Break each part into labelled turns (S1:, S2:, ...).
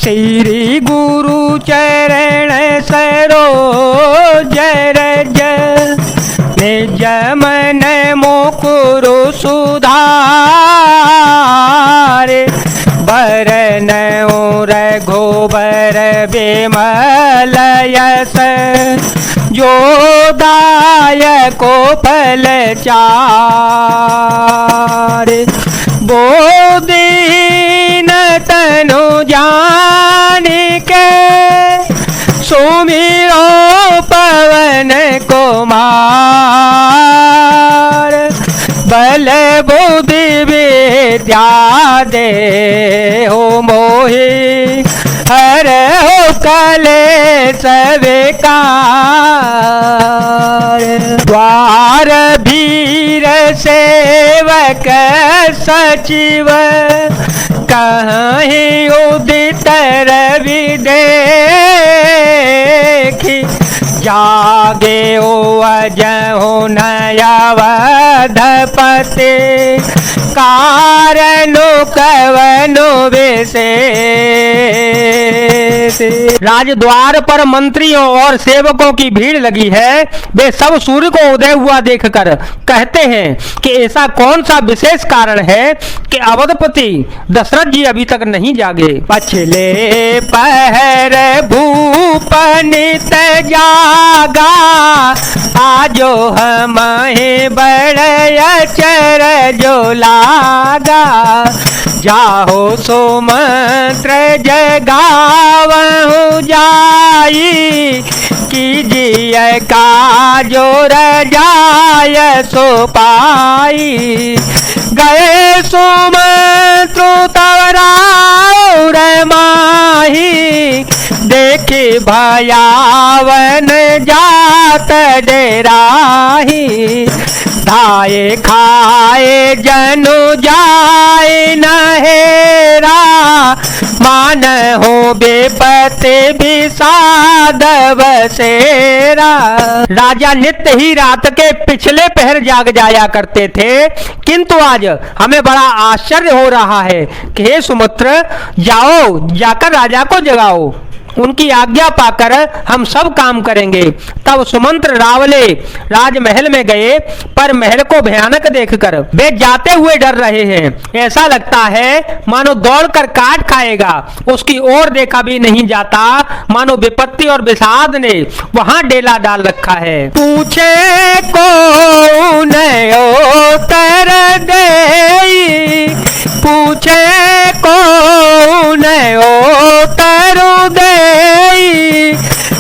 S1: श्री गुरु चरण सरोज रज निज मन मुकुरु सुधारे बरन रघुबर बिमल यस जो दायको फल चारे बोदीन तनु जानिके सुमिरो पवन कुमार बल बुद्धि विद्या दे हो मोहि हर हो कलेश विकार द्वार भीर सेवक सचिव कहीं उदित रवि देखी जागे ओ अजहु नयावधपते कारणु कवनु विशेष। राजद्वार पर मंत्रियों और सेवकों की भीड़ लगी है। वे सब सूर्य को उदय हुआ देखकर कहते हैं कि ऐसा कौन सा विशेष कारण है कि अवधपति दशरथ जी अभी तक नहीं जागे। पछले पहर भूप नित जागा आजो हमें बड़ अचर जो लागा जाहो सुमंत्र जगावहु जाई कीजिए काजो रजाय सो पाई गए सुमंत्र तव राउर माही देखी भयावन जात डेराही धाये खाए जनु जाए नहेरा मान हो बेपते विषाद बसेरा। राजा नित्य ही रात के पिछले पहर जाग जाया करते थे, किंतु आज हमें बड़ा आश्चर्य हो रहा है कि हे सुमित्र जाओ जाकर राजा को जगाओ, उनकी आज्ञा पाकर हम सब काम करेंगे। तब सुमंत्र रावले राजमहल में गए, पर महल को भयानक देखकर वे जाते हुए डर रहे हैं। ऐसा लगता है मानो दौड़कर काट खाएगा, उसकी ओर देखा भी नहीं जाता, मानो विपत्ति और विषाद ने वहां डेला डाल रखा है। पूछे कौन उत्तर देई, पूछे कौन उत्तर देई,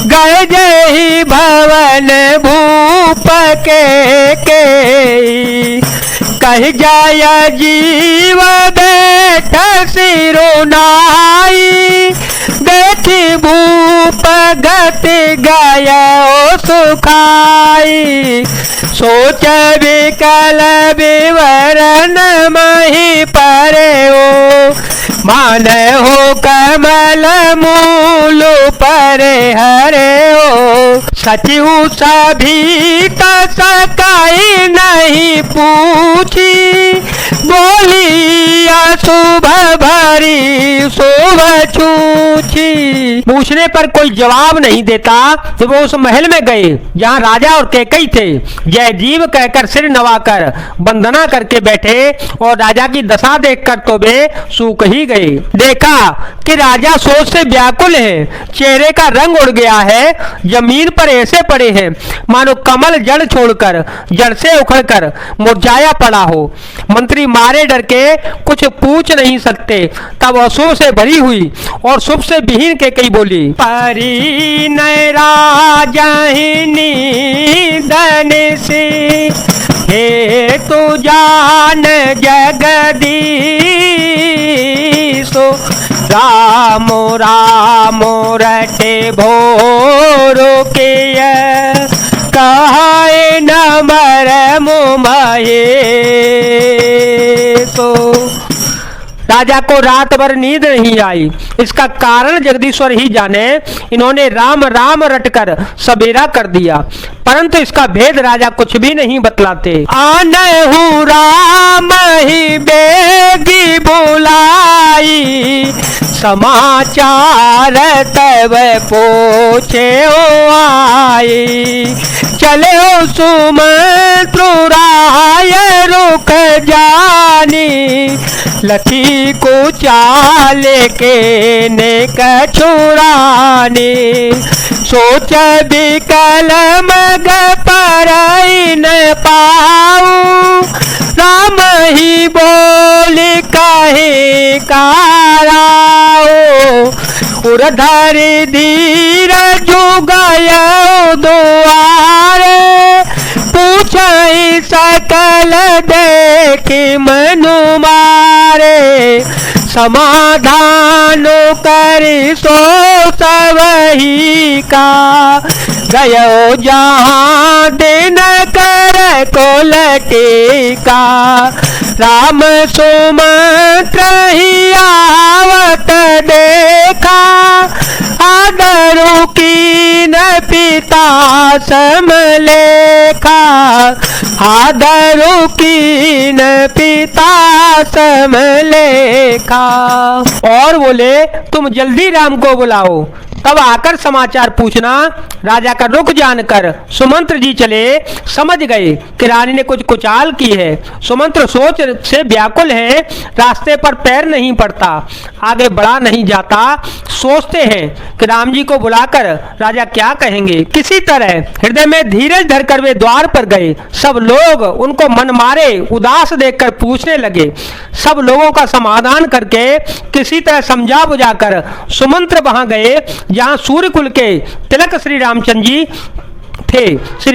S1: गए जही भवन भूप के कह जाय जीव बैठ सिरुनाई, देखी भूप गति गय सुखाई, सोच विकल विवरण मही परे ओ मान हो कमल मूल परे हरे ओ सचिव सभी सकाई नहीं पूछी, बोली शुभ भरी शुभ छूछी। पूछने पर कोई जवाब नहीं देता तो वो उस महल में गए जहाँ राजा और कैकई थे। जय जीव कहकर सिर नवाकर वंदना करके बैठे और राजा की दशा देखकर तो वे सूख ही गए। देखा कि राजा सोच से व्याकुल है, चेहरे का रंग उड़ गया है, जमीन पर ऐसे पड़े हैं मानो कमल जड़ छोड़कर जड़ से उखड़कर मुरझाया पड़ा हो। मंत्री मारे डर के कुछ पूछ नहीं सकते। तब अशुभ से भरी हुई और शुभ से विहीन के कई बोली, परी न राजहिनी धन से हे तू जान जगदीशो, राम राम रटे भोरो के कहाए न मर मुमाये। तो राजा को रात भर नींद नहीं आई। इसका कारण जगदीश्वर ही जाने। इन्होंने राम राम रटकर सवेरा कर दिया, परंतु इसका भेद राजा कुछ भी नहीं बतलाते। आनहु राम ही बेगी बुलाई, समाचार तब पूछे ओ आई। चले ओ सुमंत्र राय रुख जानी, लथी को चाल के ने कछुरानी। सोच बिकल मग पर न पाऊ, राम ही बोली कहे काराओ। उर्धरि धीर जुगय दुआरे, पूछई सकल देखी मनु मारे। समाधान करी सो सबही का, गयो जहाँ दिन कर कुल टीका। राम सुमंत्र ही आवत देखा, आदरु कीन पिता समलेखा। आदरु कीन पिता समलेखा। और बोले तुम जल्दी राम को बुलाओ, तब आकर समाचार पूछना। राजा का रुख जानकर सुमंत्र जी चले, समझ गए कि रानी ने कुछ कुचाल की है। सुमंत्र सोच से व्याकुल है, रास्ते पर पैर नहीं पड़ता, आगे बढ़ा नहीं जाता। सोचते हैं कि राम जी को बुलाकर राजा क्या कहेंगे। किसी तरह हृदय में धीरज धरकर वे द्वार पर गए। सब लोग उनको मन मारे उदास देखकर पूछने लगे। सब लोगों का समाधान करके किसी तरह समझा बुझाकर सुमंत्र वहां गए जहां सूर्य कुल के तिलक श्री रामचंद्र जी थे। श्री